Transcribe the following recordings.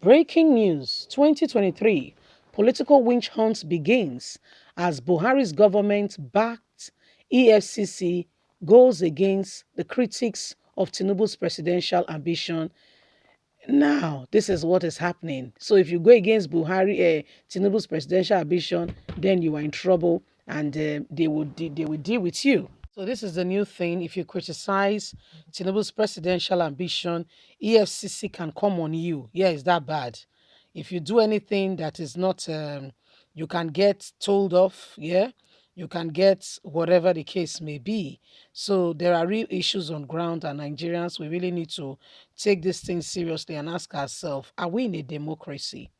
Breaking news 2023 political witch hunt begins as Buhari's government backed EFCC goes against the critics of Tinubu's presidential ambition. Now, this is what is happening. So, if you go against Tinubu's presidential ambition, then you are in trouble, and they will deal with you. So this is the new thing. If you criticize Tinubu's presidential ambition, EFCC can come on you. Yeah, it's that bad. If you do anything that is not, you can get told off. Yeah, you can get whatever the case may be. So there are real issues on ground, and Nigerians, we really need to take this thing seriously and ask ourselves: Are we in a democracy?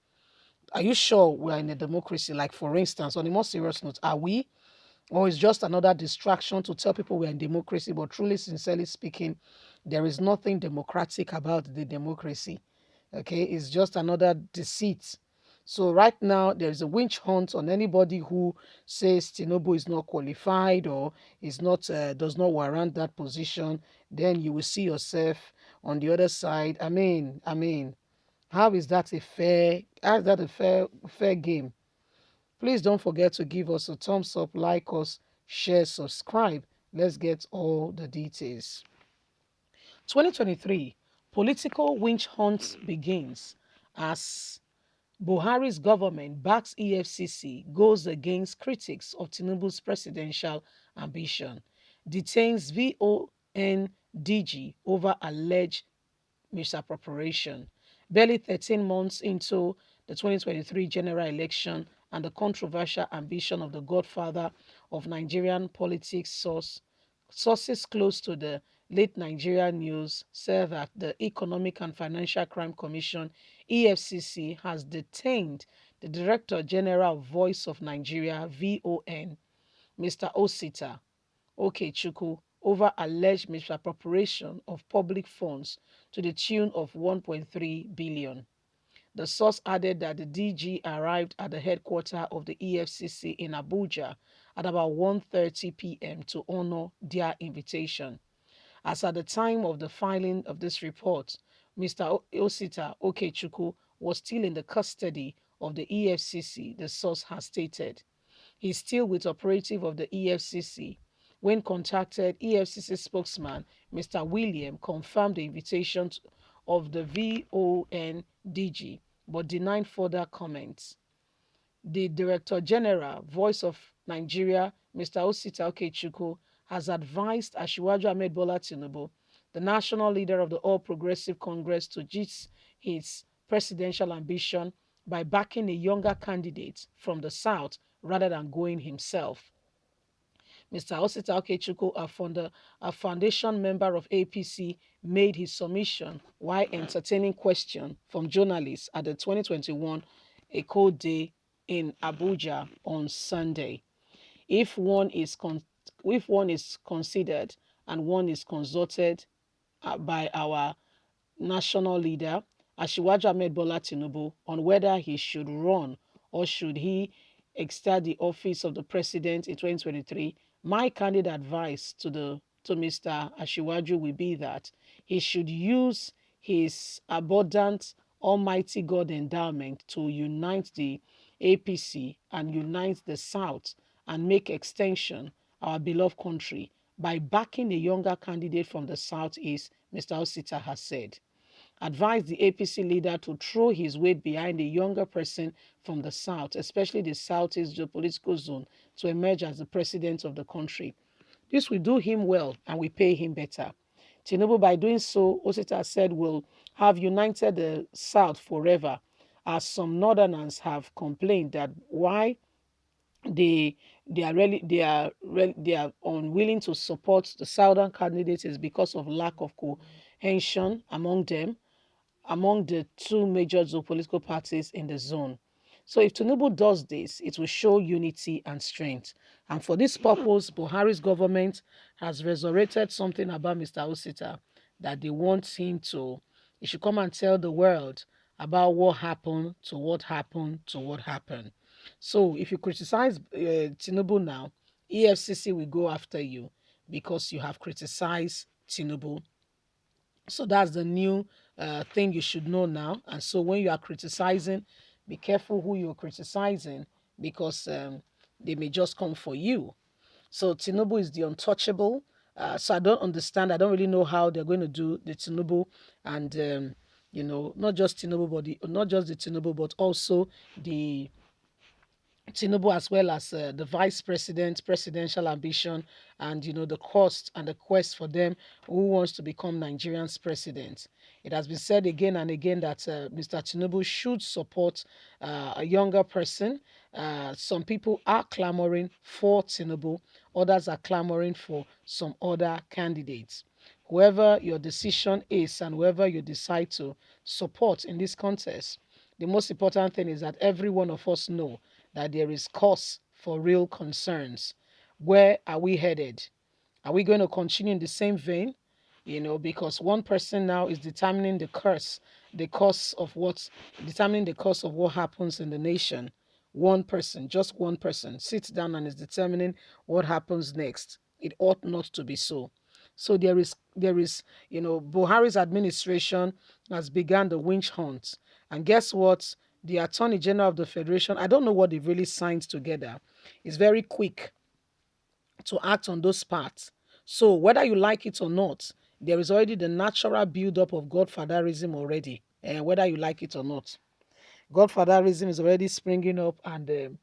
Are you sure we are in a democracy? Like, for instance, on a more serious note, are we? Or it's just another distraction to tell people we're in democracy, but truly, sincerely speaking, there is nothing democratic about the democracy. Okay, it's just another deceit. So right now, there is a witch hunt on anybody who says Tinubu is not qualified or is not does not warrant that position. Then you will see yourself on the other side. I mean, how is that a fair? How is that a fair game? Please don't forget to give us a thumbs up, like us, share, subscribe. Let's get all the details. 2023 political witch hunt begins as Buhari's government backs EFCC, goes against critics of Tinubu's presidential ambition, detains VONDG over alleged misappropriation. Barely 13 months into the 2023 general election and the controversial ambition of the godfather of Nigerian politics sources close to the late Nigeria news say that the Economic and Financial Crime Commission EFCC has detained the Director General of Voice of Nigeria VON, Mr. Osita Okechukwu, over alleged misappropriation of public funds to the tune of 1.3 billion. The source added that the DG arrived at the headquarters of the EFCC in Abuja at about 1:30 p.m. to honor their invitation. As at the time of the filing of this report, Mr. Osita Okechukwu was still in the custody of the EFCC, the source has stated. He's still with operative of the EFCC. When contacted, EFCC spokesman Mr. William confirmed the invitation of the VONDG but denied further comments. The Director General, Voice of Nigeria, Mr. Osita Okechukwu, has advised Asiwaju Ahmed Bola Tinubu, the national leader of the All Progressive Congress, to reach his presidential ambition by backing a younger candidate from the South rather than going himself. Mr. Osita Okechukwu, a foundation member of APC, made his submission while entertaining questions from journalists at the 2021 Eco Day in Abuja on Sunday. If one is considered and one is consulted by our national leader, Asiwaju Ahmed Bola Tinubu, on whether he should run or should he extend the office of the president in 2023, my candid advice to Mr. Ashiwaju will be that he should use his abundant Almighty God endowment to unite the APC and unite the South and make extension our beloved country by backing a younger candidate from the Southeast, Mr. Osita has said. Advised the APC leader to throw his weight behind a younger person from the South, especially the Southeast geopolitical zone, to emerge as the president of the country. This will do him well and will pay him better. Tinubu, by doing so, Osita said, will have united the South forever, as some Northerners have complained that why they they are unwilling to support the Southern candidates is because of lack of cohesion among the two major geopolitical parties in the zone. So if Tinubu does this, it will show unity and strength. And for this purpose, Buhari's government has resurrected something about Mr. Osita that they want him to, he should come and tell the world about what happened to what happened to what happened. So if you criticize Tinubu now, EFCC will go after you because you have criticized Tinubu. So that's the new thing you should know now. And so when you are criticizing, be careful who you're criticizing, because they may just come for you. So Tinubu is the untouchable. So I don't understand. I don't really know how they're going to do the Tinubu, and not just Tinubu, but not just the Tinubu, but also the Tinubu, as well as the vice president, presidential ambition, and the cost and the quest for them who wants to become Nigerian's president. It has been said again and again that Mr. Tinubu should support a younger person. Some people are clamoring for Tinubu, others are clamoring for some other candidates. Whoever your decision is and whoever you decide to support in this contest, the most important thing is that every one of us know that there is cause for real concerns. Where are we headed? Are we going to continue in the same vein? Because one person now is determining the course of determining the course of what happens in the nation. One person, just one person, sits down and is determining what happens next. It ought not to be so. So there is, Buhari's administration has begun the witch hunt. And guess what? The Attorney General of the Federation, I don't know what they've really signed together, is very quick to act on those parts. So whether you like it or not, there is already the natural build-up of godfatherism already, and whether you like it or not. Godfatherism is already springing up, and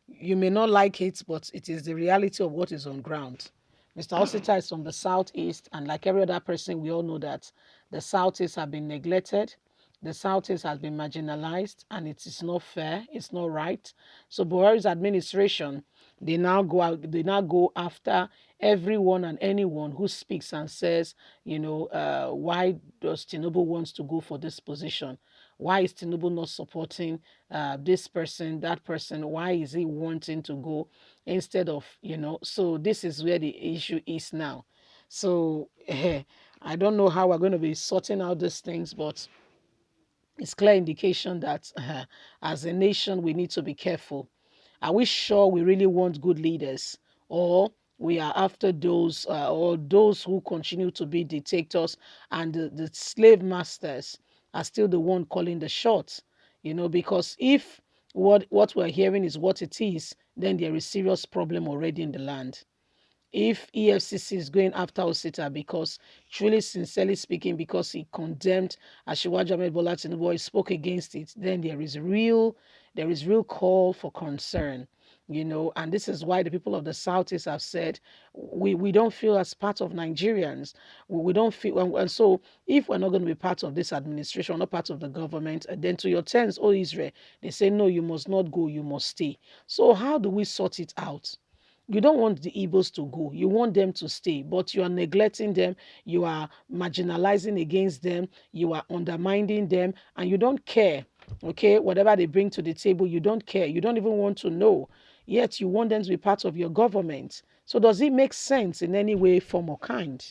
you may not like it, but it is the reality of what is on ground. Mr. Osita is from the southeast, and like every other person, we all know that the southeast have been neglected. The southeast has been marginalized, and it is not fair. It's not right. So Buhari's administration, they now go after everyone and anyone who speaks and says, why does Tinubu wants to go for this position? Why is Tinubu not supporting this person, that person? Why is he wanting to go instead of, So this is where the issue is now. So I don't know how we're going to be sorting out these things, but it's clear indication that as a nation, we need to be careful. Are we sure we really want good leaders, or we are after those or those who continue to be dictators, and the slave masters are still the one calling the shots? Because if what we're hearing is what it is, then there is serious problem already in the land. If EFCC is going after Osita because, truly, sincerely speaking, because he condemned Asiwaju Ahmed Bola Tinubu, he spoke against it, then there is real call for concern. And this is why the people of the Southeast have said we don't feel as part of Nigerians. We don't feel, and so if we're not going to be part of this administration, not part of the government, then to your terms, oh Israel, they say no, you must not go, you must stay. So how do we sort it out? You don't want the Igbos to go. You want them to stay, but you are neglecting them. You are marginalizing against them. You are undermining them, and you don't care. Okay, whatever they bring to the table, you don't care. You don't even want to know. Yet you want them to be part of your government. So does it make sense in any way, form, or kind?